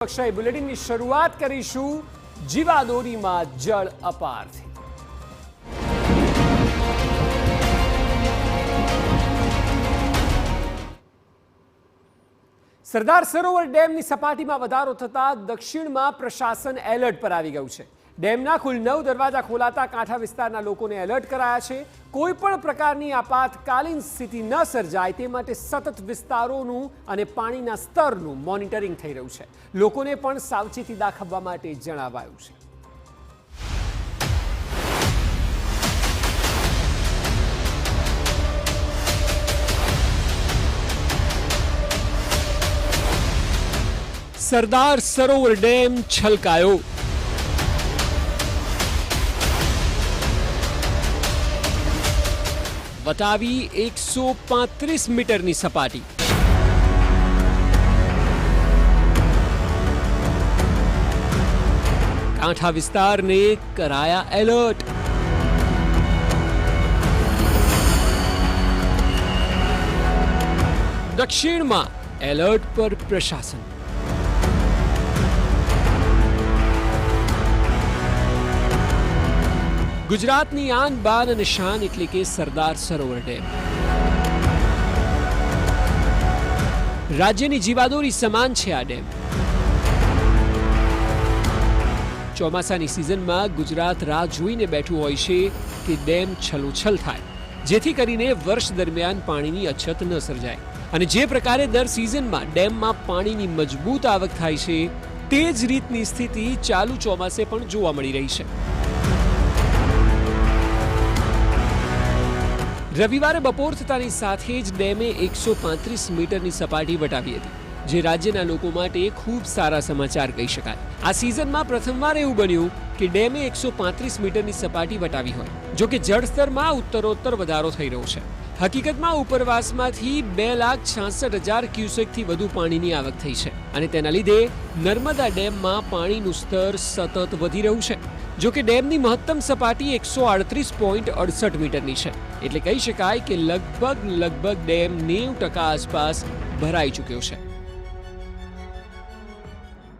કક્ષાએ બુલેટિનની શરૂઆત કરીશું જીવાદોરીમાં જળ અપારથી। સરદાર સરોવર ડેમની સપાટીમાં વધારો થતા દક્ષિણમાં પ્રશાસન એલર્ટ પર આવી ગયું છે। ડેમના કુલ 9 દરવાજા ખોલાતા કાંઠા વિસ્તારના લોકોને એલર્ટ કરાયા છે। કોઈ પણ પ્રકારની આપાતકાલીન સ્થિતિ ન સર્જાય તે માટે સતત વિસ્તારોનું અને પાણીના સ્તરનું મોનિટરિંગ થઈ રહ્યું છે। લોકોને પણ સાવચેતી દાખવવા માટે જણાવાયું છે। સરદાર સરોવર ડેમ છલકાયો। વટાવી 135 મીટરની સપાટી। કાંઠા વિસ્તારને કરાયા એલર્ટ। દક્ષિણમાં એલર્ટ પર પ્રશાસન। ગુજરાતની આન બાન અને શાન એટલે કે સરદાર સરોવર ડેમ રાજ્યની જીવાદોરી સમાન છે। આ ડેમ ચોમાસાની સિઝનમાં ગુજરાત રાહ જોઈને બેઠું હોય છે કે ડેમ છલોછલ થાય, જેથી કરીને વર્ષ દરમિયાન પાણીની અછત ન સર્જાય। અને જે પ્રકારે દર સિઝનમાં ડેમમાં પાણીની મજબૂત આવક થાય છે તે જ રીતની સ્થિતિ ચાલુ ચોમાસે પણ જોવા મળી રહી છે। રવિવારે બપોર થતાની સાથે જ ડેમે 135 મીટરની સપાટી વટાવી હતી, જે રાજ્યના લોકો માટે ખૂબ સારા સમાચાર કહી શકાય। આ સિઝનમાં પ્રથમવાર એવું બન્યું કે ડેમે 135 મીટરની સપાટી વટાવી હોય। જો કે જળસ્તરમાં ઉત્તરોત્તર વધારો થઈ રહ્યો છે। હકીકતમાં ઉપરવાસમાંથી 2,66,000 ક્યુસેકથી વધુ પાણીની આવક થઈ છે અને તેના લીધે નર્મદા ડેમમાં પાણીનું સ્તર સતત વધી રહ્યું છે। જો કે ડેમની મહત્તમ સપાટી 138.68 મીટરની છે, એટલે કહી શકાય કે લગભગ ડેમ 90% આસપાસ ભરાઈ ચૂક્યો છે।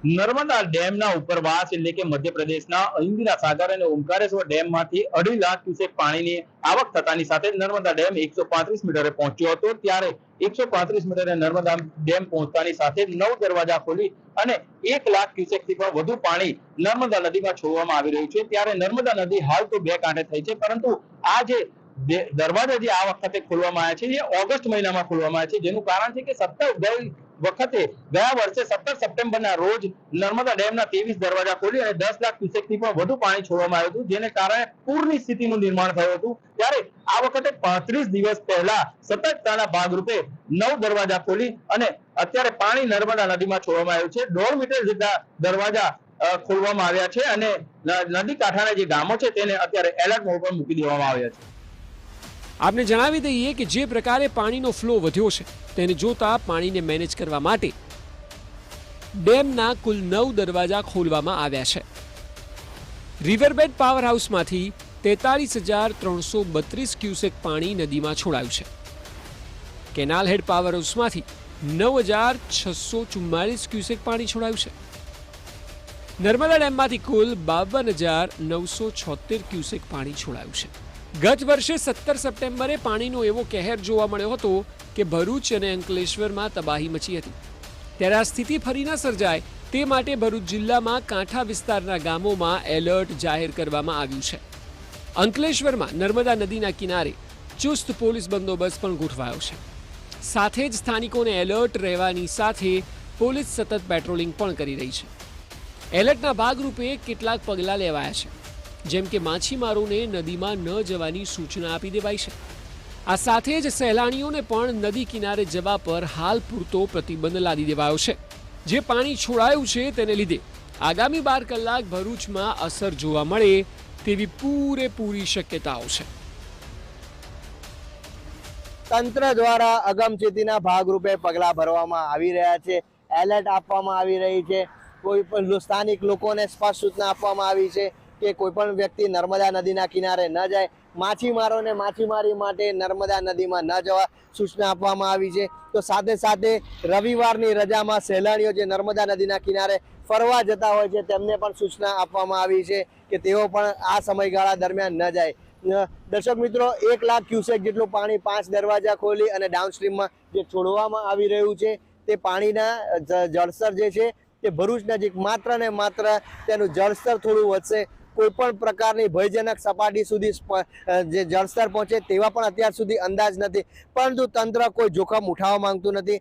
નર્મદા ડેમના ઉપરવાસ એટલે કે મધ્યપ્રદેશના ઇન્દિરા સાગર અને ઓમકારેશ્વર ડેમમાંથી 2.5 લાખ ક્યુસેક પાણીની આવક થતાની સાથે નર્મદા ડેમ 135 મીટરે પહોંચ્યો હતો। ત્યારે 135 મીટરે નર્મદા ડેમ પહોંચતાની સાથે 9 દરવાજા ખોલી અને 1 લાખ ક્યુસેકથી પણ વધુ પાણી નર્મદા નદીમાં છોડવામાં આવી રહ્યું છે। ત્યારે નર્મદા નદી હાલ તો બે કાંઠે થઈ છે, પરંતુ આ જે દરવાજા જે આ વખતે ખોલવામાં આવ્યા છે એ ઓગસ્ટ મહિનામાં ખોલવામાં આવ્યા છે, જેનું કારણ છે કે ગયા વર્ષે 17 સપ્ટેમ્બરના રોજ નર્મદા ડેમના 23 દરવાજા ખોલી અને 10 લાખ ક્યુસેકથી પણ વધુ પાણી છોડવામાં આવ્યું હતું, જેને કારણે પૂરની સ્થિતિનું નિર્માણ થયું હતું। ત્યારે આ વખતે 35 દિવસ પહેલા સતર્કતાના ભાગરૂપે 9 દરવાજા ખોલી અને અત્યારે પાણી નર્મદા નદીમાં છોડવામાં આવ્યું છે। 1.5 મીટર જેટલા દરવાજા ખોલવામાં આવ્યા છે અને નદી કાંઠાના જે ગામો છે તેને અત્યારે એલર્ટ મોડ પર મૂકી દેવામાં આવ્યા છે। આપને જણાવી દઈએ કે જે પ્રકારે પાણીનો ફ્લો વધ્યો છે તેને જોતા પાણીને મેનેજ કરવા માટે ડેમના કુલ 9 દરવાજા ખોલવામાં આવ્યા છે। રિવરબેડ પાવર હાઉસમાંથી 43,332 ક્યુસેક પાણી નદીમાં છોડાયું છે। કેનાલ હેડ પાવર હાઉસમાંથી 9,644 ક્યુસેક પાણી છોડાયું છે। નર્મદા ડેમમાંથી કુલ 52,976 ક્યુસેક પાણી છોડાયું છે। ગત વર્ષે 17 સપ્ટેમ્બરે પાણીનો એવો કહેર જોવા મળ્યો હતો કે ભરૂચ અને અંકલેશ્વરમાં તબાહી મચી હતી। ત્યારે આ સ્થિતિ ફરી ન સર્જાય તે માટે ભરૂચ જિલ્લામાં કાંઠા વિસ્તારના ગામોમાં એલર્ટ જાહેર કરવામાં આવ્યું છે। અંકલેશ્વરમાં નર્મદા નદીના કિનારે ચુસ્ત પોલીસ બંદોબસ્ત પણ ગોઠવાયો છે। સાથે જ સ્થાનિકોને એલર્ટ રહેવાની સાથે પોલીસ સતત પેટ્રોલિંગ પણ કરી રહી છે। એલર્ટના ભાગરૂપે કેટલાક પગલાં લેવાયા છે, જેમ કે માછીમારોને નદીમાં ન જવાની સૂચના આપી દેવાઈ છે। આ સાથે જ સહેલાણીઓને પણ નદી કિનારે જવા પર હાલ પૂરતો પ્રતિબંધ લાદી દેવાયો છે। જે પાણી છોડાયું છે તેને લીધે આગામી 12 કલાક ભરૂચમાં અસર જોવા મળે તેવી પૂરેપૂરી શક્યતાઓ છે। તંત્ર દ્વારા અગમચેતીના ભાગરૂપે પગલાં ભરવામાં આવી રહ્યા છે। એલર્ટ આપવામાં આવી રહી છે। કોઈ પણ સ્થાનિક લોકોને સ્પષ્ટ સૂચના આપવામાં આવી છે કે કોઈ પણ વ્યક્તિ નર્મદા નદીના કિનારે ન જાય. માછીમારોને માછીમારી માટે નર્મદા નદીમાં ન જવા સૂચના આપવામાં આવી છે. તો સાથે સાથે રવિવારની રજામાં સહેલાણીઓ જે નર્મદા નદીના કિનારે ફરવા જતા હોય છે તેમને પણ સૂચના આપવામાં આવી છે કે તેઓ પણ આ સમયગાળા દરમિયાન ન જાય. દર્શક મિત્રો, 1 લાખ ક્યુસેક જેટલું પાણી 5 દરવાજા ખોલી અને ડાઉનસ્ટ્રીમમાં જે છોડવામાં આવી રહ્યું છે તે પાણીના જળસ્તર જે છે તે ભરૂચ નજીક માત્ર ને માત્ર તેનું જળસ્તર થોડું વધશે. કોઈ પણ પ્રકારની ભયજનક સપાટી સુધી જે જળસ્તર પહોંચે તેવા પણ અત્યાર સુધી અંદાજ નથી, પરંતુ તંત્ર કોઈ જોખમ ઉઠાવવા માંગતું નથી.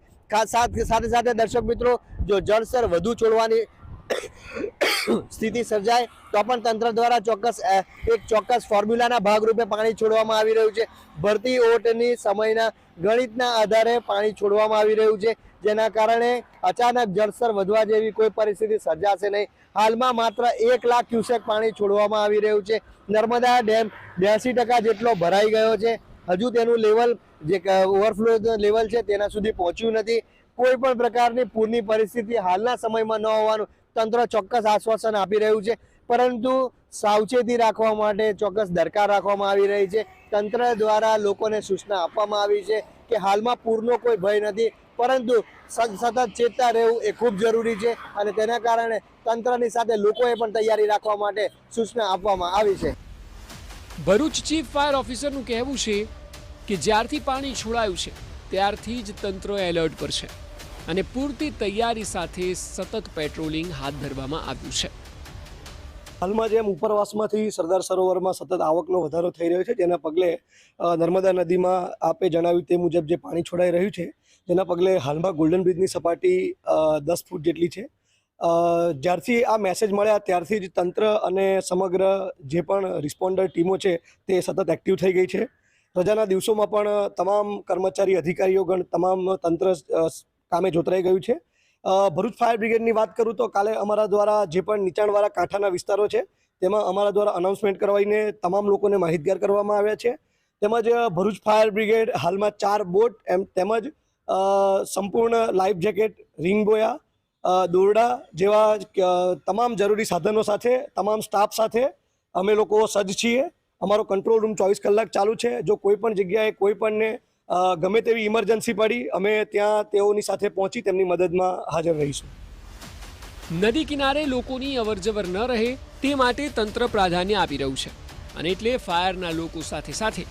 સાથે સાથે દર્શક મિત્રો, જો જળસ્તર વધુ છોડવાની સ્થિતિ સર્જાય તો પણ તંત્ર દ્વારા ચોક્કસ ફોર્મ્યુલાના ભાગરૂપે પાણી છોડવામાં આવી રહ્યું છે. ભરતી ઓટની સમયના ગણિતના આધારે પાણી છોડવામાં આવી રહ્યું છે, જેના કારણે અચાનક જળસ્તર વધવા જેવી કોઈ પરિસ્થિતિ સર્જાશે નહીં. હાલમાં માત્ર 1 લાખ ક્યુસેક પાણી છોડવામાં આવી રહ્યું છે. નર્મદા ડેમ 82% જેટલો ભરાઈ ગયો છે. હજુ તેનું લેવલ જે ઓવરફ્લો લેવલ છે તેના સુધી પહોંચ્યું નથી. કોઈ પણ પ્રકારની પૂરની પરિસ્થિતિ હાલના સમયમાં ન હોવાનું તંત્ર ચોક્કસ આશ્વાસન આપી રહ્યું છે, પરંતુ સાવચેતી રાખવા માટે ચોક્કસ દરકાર રાખવામાં આવી રહી છે. તંત્ર દ્વારા લોકોને સૂચના આપવામાં આવી છે કે હાલમાં પૂરનો કોઈ ભય નથી, પરંતુ સતત ચેતતા રહેવું એ ખૂબ જરૂરી છે અને તેના કારણે તંત્રની સાથે લોકોએ પણ તૈયારી રાખવા માટે સૂચના આપવામાં આવી છે. ભરૂચ ચીફ ફાયર ઓફિસરનું કહેવું છે કે જ્યારથી પાણી છોડાયું છે ત્યારથી જ તંત્ર એલર્ટ પર છે અને પૂરતી તૈયારી સાથે સતત પેટ્રોલિંગ હાથ ધરવામાં આવ્યું છે. હાલમાં જેમ ઉપરવાસમાંથી સરદાર સરોવરમાં સતત આવકનો વધારો થઈ રહ્યો છે, જેના પગલે નર્મદા નદીમાં આપે જણાવ્યું તે મુજબ જે પાણી છોડાઈ રહ્યું છે, જેના પગલે હાલમાં ગોલ્ડન બ્રિજની સપાટી 10 ફૂટ જેટલી છે. જ્યારથી આ મેસેજ મળ્યા ત્યારથી જ તંત્ર અને સમગ્ર જે પણ રિસ્પોન્ડર ટીમો છે તે સતત એક્ટિવ થઈ ગઈ છે. રજાના દિવસોમાં પણ તમામ કર્મચારી અધિકારીઓગણ તમામ તંત્ર કામે જોતરાઈ ગયું છે. ભરૂચ ફાયર બ્રિગેડની વાત કરું તો કાલે અમારા દ્વારા જે પણ નીચાણવાળા કાંઠાના વિસ્તારો છે તેમાં અમારા દ્વારા અનાઉન્સમેન્ટ કરવાઈને તમામ લોકોને માહિતગાર કરવામાં આવ્યા છે. તેમજ ભરૂચ ફાયર બ્રિગેડ હાલમાં 4 બોટ તેમજ સંપૂર્ણ લાઈફ જેકેટ, રિંગ બોયા, દોરડા જેવા તમામ જરૂરી સાધનો સાથે તમામ સ્ટાફ સાથે અમે લોકો સજ્જ છીએ. અમારો કંટ્રોલ રૂમ 24 કલાક ચાલુ છે. જો કોઈ પણ જગ્યાએ કોઈ પણને ગમે તેવી ઇમરજન્સી પડી અમે ત્યાં તેઓની સાથે પહોંચી તેમની મદદમાં હાજર રહીશું. નદી કિનારે લોકોની અવરજવર ન રહે તે માટે તંત્ર પ્રાધાન્ય આપી રહ્યું છે અને એટલે ફાયરના લોકો સાથે સાથે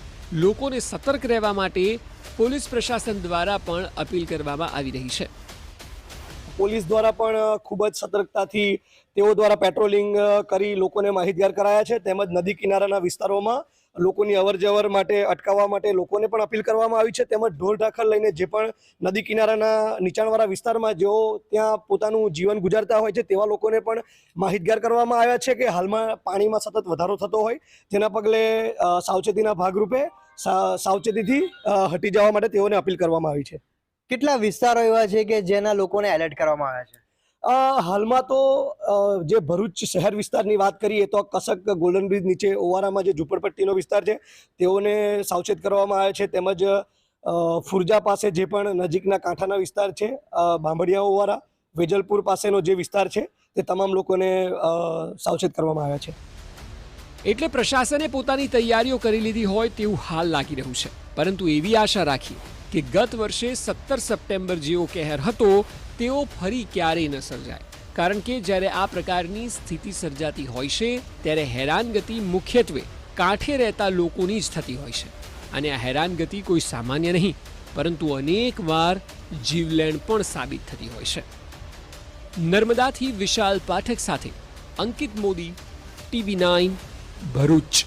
લોકોને સતર્ક રહેવા માટે પોલીસ પ્રશાસન દ્વારા પણ અપીલ કરવામાં આવી રહી છે. પોલીસ દ્વારા પણ ખૂબ જ સતર્કતાથી તેઓ દ્વારા પેટ્રોલિંગ કરી લોકોને માહિતગાર કરાયા છે. તેમજ નદી કિનારાના વિસ્તારોમાં લોકોની અવરજવર માટે અટકાવવા માટે લોકોને પણ અપીલ કરવામાં આવી છે. તેમજ ઢોર ઢાંખર લઈને જે પણ નદી કિનારાના નીચાણવાળા વિસ્તારમાં જેઓ ત્યાં પોતાનું જીવન ગુજારતા હોય છે તેવા લોકોને પણ માહિતગાર કરવામાં આવ્યા છે કે હાલમાં પાણીમાં સતત વધારો થતો હોય, જેના પગલે સાવચેતીના ભાગરૂપે સાવચેતીથી હટી જવા માટે તેઓને અપીલ કરવામાં આવી છે. કેટલા વિસ્તારો એવા છે કે જેના લોકોને એલર્ટ કરવામાં આવ્યા છે? હાલમાં તો જે ભરૂચ શહેર વિસ્તારની વાત કરીએ તો કસક ગોલ્ડન બ્રિજ નીચે ઓવારામાં જે ઝૂંપડપટ્ટીનો વિસ્તાર છે તેઓને સાવચેત કરવામાં આવે છે. તેમજ ફુરજા પાસે જે પણ નજીકના કાંઠાના વિસ્તાર છે, બાંભડિયા ઓવારા, વેજલપુર પાસેનો જે વિસ્તાર છે તે તમામ લોકોને સાવચેત કરવામાં આવ્યા છે. એટલે પ્રશાસને પોતાની તૈયારીઓ કરી લીધી હોય તેવું હાલ લાગી રહ્યું છે, પરંતુ એવી આશા રાખી કે ગત વર્ષે 17 સપ્ટેમ્બર જેવો કહેર હતો તેઓ ફરી ક્યારેય ન સર્જાય. કારણ કે જ્યારે આ પ્રકારની સ્થિતિ સર્જાતી હોય છે ત્યારે હેરાનગતિ મુખ્યત્વે કાંઠે રહેતા લોકોની જ થતી હોય છે અને આ હેરાનગતિ કોઈ સામાન્ય નહીં પરંતુ અનેક વાર જીવલેણ પણ સાબિત થતી હોય છે. નર્મદાથી વિશાલ પાઠક સાથે અંકિત મોદી, TV9 ભરૂચ.